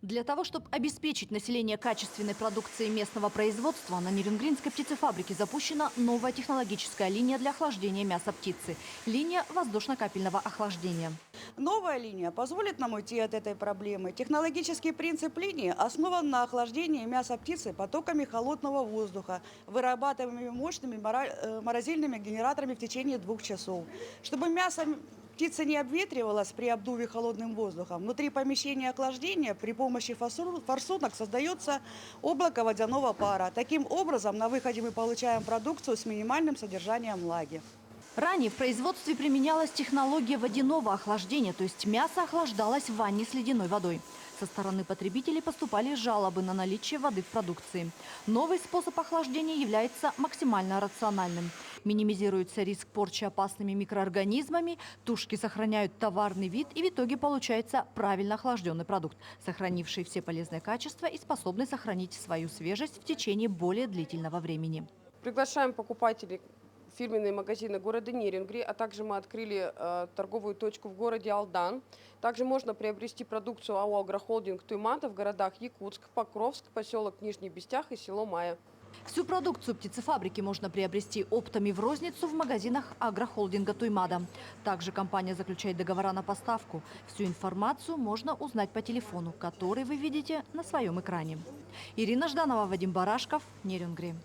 Для того, чтобы обеспечить население качественной продукцией местного производства, на Нерюнгринской птицефабрике запущена новая технологическая линия для охлаждения мяса птицы – линия воздушно-капельного охлаждения. Новая линия позволит нам уйти от этой проблемы. Технологический принцип линии основан на охлаждении мяса птицы потоками холодного воздуха, вырабатываемыми мощными морозильными генераторами в течение 2 часов. Чтобы мясо птицы не обветривалось при обдуве холодным воздухом, внутри помещения охлаждения при помощи форсунок создается облако водяного пара. Таким образом, на выходе мы получаем продукцию с минимальным содержанием влаги. Ранее в производстве применялась технология водяного охлаждения, то есть мясо охлаждалось в ванне с ледяной водой. Со стороны потребителей поступали жалобы на наличие воды в продукции. Новый способ охлаждения является максимально рациональным. Минимизируется риск порчи опасными микроорганизмами, тушки сохраняют товарный вид и в итоге получается правильно охлажденный продукт, сохранивший все полезные качества и способный сохранить свою свежесть в течение более длительного времени. Приглашаем покупателей в фирменные магазины города Нерюнгри, а также мы открыли торговую точку в городе Алдан. Также можно приобрести продукцию АО «Агрохолдинг Туймада» в городах Якутск, Покровск, поселок Нижний Бестях и село Майя. Всю продукцию птицефабрики можно приобрести оптами в розницу в магазинах агрохолдинга Туймада. Также компания заключает договора на поставку. Всю информацию можно узнать по телефону, который вы видите на своем экране. Ирина Жданова, Вадим Барашков, Нерюнгри.